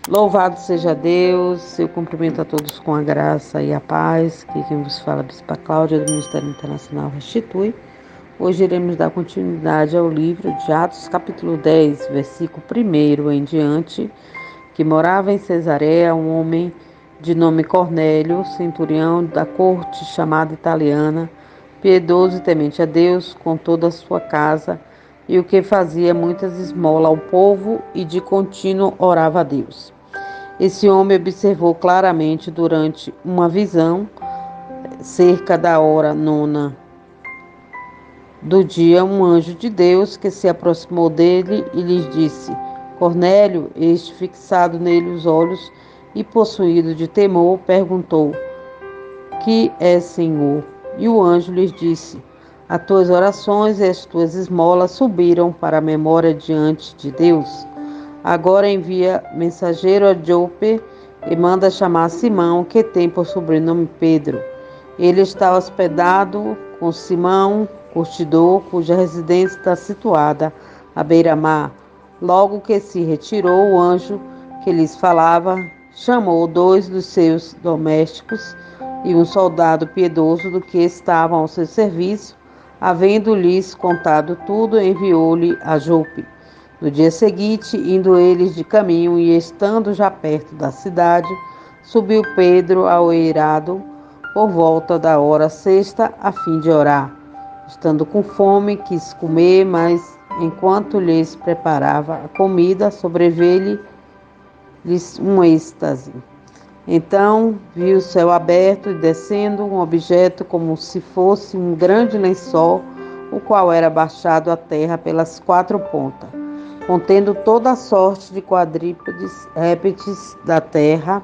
Louvado seja Deus, eu cumprimento a todos com a graça e a paz, que quem vos fala é a Bispa Cláudia, do Ministério Internacional Restitui. Hoje iremos dar continuidade ao livro de Atos, capítulo 10, versículo 1 em diante, que morava em Cesareia um homem de nome Cornélio, centurião da corte chamada italiana, piedoso e temente a Deus com toda a sua casa, e o que fazia muitas esmolas ao povo e de contínuo orava a Deus. Esse homem observou claramente durante uma visão, cerca da hora nona do dia, um anjo de Deus que se aproximou dele e lhes disse: Cornélio. Este, fixado nele os olhos e possuído de temor, perguntou: Que é, Senhor? E o anjo lhes disse: As tuas orações e as tuas esmolas subiram para a memória diante de Deus. Agora envia mensageiro a Jope e manda chamar Simão, que tem por sobrenome Pedro. Ele está hospedado com Simão, curtidor, cuja residência está situada à beira-mar. Logo que se retirou, o anjo que lhes falava chamou 2 dos seus domésticos e um soldado piedoso do que estavam ao seu serviço. Havendo-lhes contado tudo, enviou-lhe a Jope. No dia seguinte, indo eles de caminho e estando já perto da cidade, subiu Pedro ao eirado por volta da hora sexta, a fim de orar. Estando com fome, quis comer, mas enquanto lhes preparava a comida, sobreveio-lhes um êxtase. Então viu o céu aberto e descendo um objeto como se fosse um grande lençol, o qual era baixado à terra pelas 4 pontas, contendo toda a sorte de quadrúpedes, répteis da terra,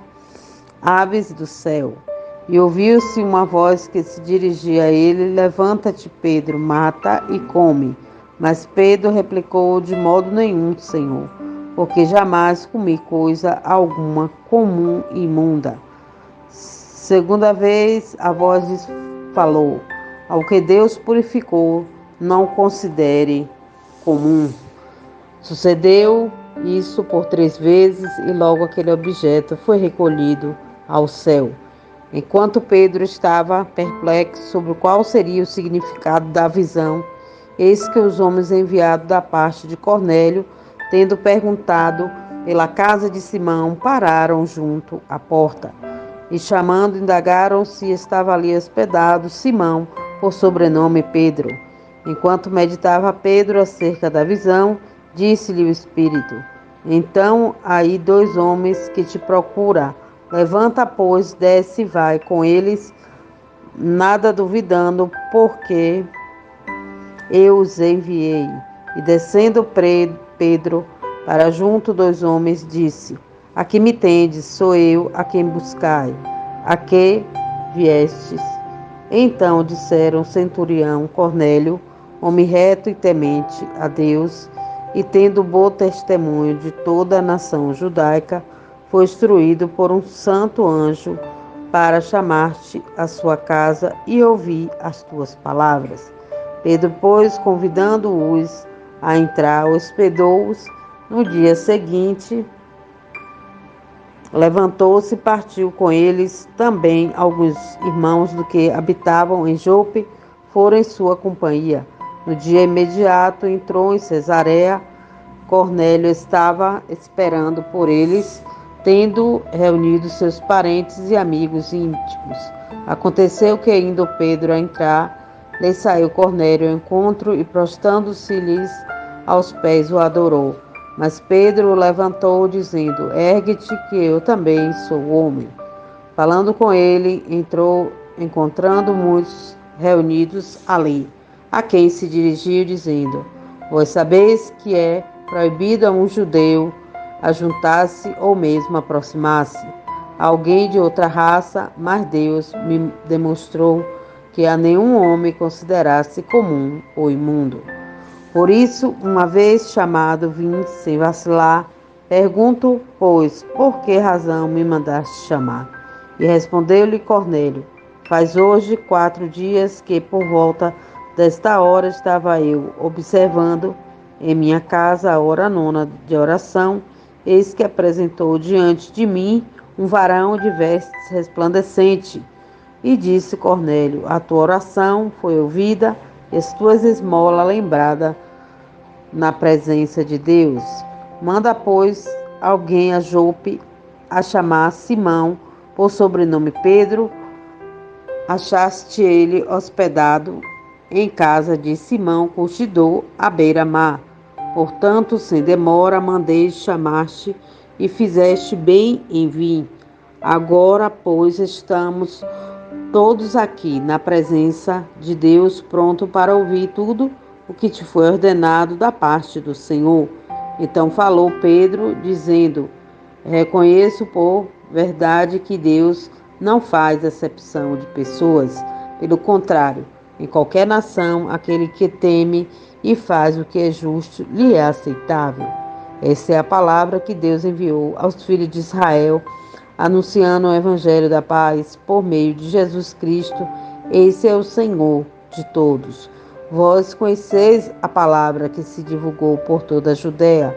aves do céu. E ouviu-se uma voz que se dirigia a ele: Levanta-te, Pedro, mata e come. Mas Pedro replicou: De modo nenhum, Senhor, porque jamais comi coisa alguma comum e imunda. Segunda vez a voz lhes falou: Ao que Deus purificou, não considere comum. Sucedeu isso por 3 vezes e logo aquele objeto foi recolhido ao céu. Enquanto Pedro estava perplexo sobre qual seria o significado da visão, eis que os homens enviados da parte de Cornélio, tendo perguntado pela casa de Simão, pararam junto à porta. E chamando, indagaram se estava ali hospedado Simão, por sobrenome Pedro. Enquanto meditava Pedro acerca da visão, disse-lhe o Espírito: Então aí 2 homens que te procuram. Levanta, pois, desce e vai com eles, nada duvidando, porque eu os enviei. E descendo Pedro para junto dos homens, disse: A que me tendes? Sou eu a quem buscai. A que viestes? Então disseram o centurião Cornélio, homem reto e temente a Deus, e tendo bom testemunho de toda a nação judaica, foi instruído por um santo anjo para chamar-te à sua casa e ouvir as tuas palavras. Pedro, pois, convidando-os a entrar, hospedou-os. No dia seguinte, levantou-se e partiu com eles. Também alguns irmãos do que habitavam em Jope foram em sua companhia. No dia imediato entrou em Cesareia. Cornélio estava esperando por eles, tendo reunido seus parentes e amigos íntimos. Aconteceu que, indo Pedro a entrar, lhe saiu Cornélio ao encontro e, prostrando-se-lhes aos pés, o adorou. Mas Pedro o levantou, dizendo: Ergue-te, que eu também sou homem. Falando com ele, entrou, encontrando muitos reunidos ali, a quem se dirigiu, dizendo: Vós sabeis que é proibido a um judeu ajuntar-se ou mesmo aproximar-se a alguém de outra raça, mas Deus me demonstrou que a nenhum homem considerasse comum ou imundo. Por isso, uma vez chamado, vim sem vacilar. Pergunto, pois, por que razão me mandaste chamar? E respondeu-lhe Cornélio: Faz hoje 4 dias que por volta desta hora estava eu observando em minha casa a hora nona de oração, eis que apresentou diante de mim um varão de vestes resplandecente. E disse Cornélio: a tua oração foi ouvida e as tuas esmolas lembradas na presença de Deus. Manda, pois, alguém a Jope a chamar Simão, por sobrenome Pedro. Achaste ele hospedado em casa de Simão curtidor, à beira-mar. Portanto, sem demora, mandei chamar-te e fizeste bem em vir. Agora, pois, estamos todos aqui na presença de Deus, pronto para ouvir tudo o que te foi ordenado da parte do Senhor. Então falou Pedro, dizendo: reconheço por verdade que Deus não faz acepção de pessoas. Pelo contrário, em qualquer nação, aquele que teme e faz o que é justo lhe é aceitável. Essa é a palavra que Deus enviou aos filhos de Israel, anunciando o evangelho da paz por meio de Jesus Cristo. Esse é o Senhor de todos. Vós conheceis a palavra que se divulgou por toda a Judéia,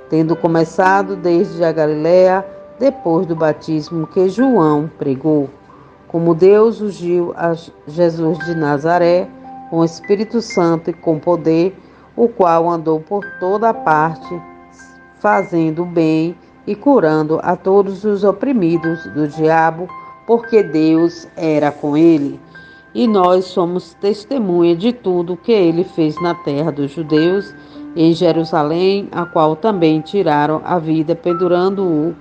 tendo começado desde a Galiléia, depois do batismo que João pregou, como Deus ungiu a Jesus de Nazaré com o Espírito Santo e com poder, o qual andou por toda a parte, fazendo o bem e curando a todos os oprimidos do diabo, porque Deus era com ele. E nós somos testemunha de tudo que ele fez na terra dos judeus, em Jerusalém, a qual também tiraram a vida, pendurando-o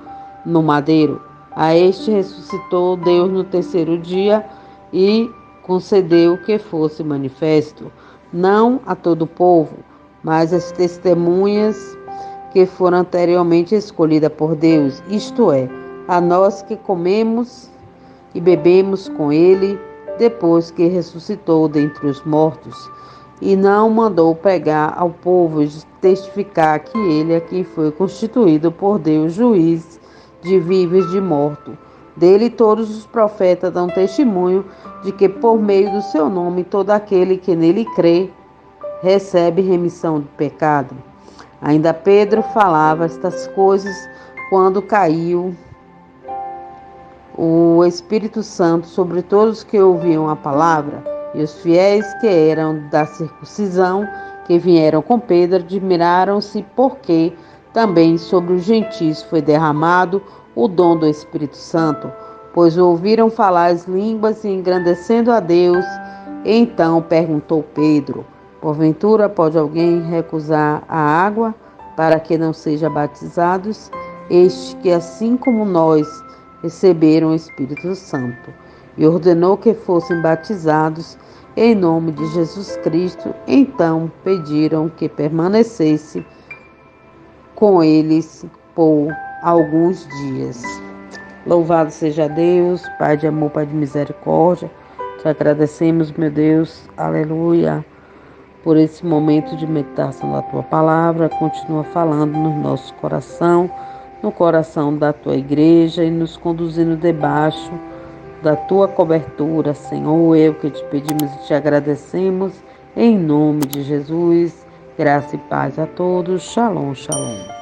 no madeiro. A este ressuscitou Deus no terceiro dia e concedeu que fosse manifesto, não a todo o povo, mas as testemunhas que foram anteriormente escolhidas por Deus, isto é, a nós que comemos e bebemos com ele, depois que ressuscitou dentre os mortos, e não mandou pregar ao povo e testificar que ele é quem foi constituído por Deus juiz de vivos e de mortos. Dele todos os profetas dão testemunho de que por meio do seu nome todo aquele que nele crê recebe remissão do pecado. Ainda Pedro falava estas coisas quando caiu o Espírito Santo sobre todos que ouviam a palavra, e os fiéis que eram da circuncisão, que vieram com Pedro, admiraram-se porque também sobre os gentios foi derramado o dom do Espírito Santo, pois ouviram falar as línguas e engrandecendo a Deus. Então perguntou Pedro: porventura pode alguém recusar a água para que não sejam batizados, estes que assim como nós receberam o Espírito Santo? E ordenou que fossem batizados em nome de Jesus Cristo. Então pediram que permanecesse com eles por alguns dias. Louvado seja Deus, Pai de amor, Pai de misericórdia. Te agradecemos, meu Deus, aleluia, por esse momento de meditação da Tua palavra. Continua falando no nosso coração, no coração da Tua igreja e nos conduzindo debaixo da Tua cobertura, Senhor. Eu que te pedimos e te agradecemos, em nome de Jesus. Graça e paz a todos. Shalom, shalom.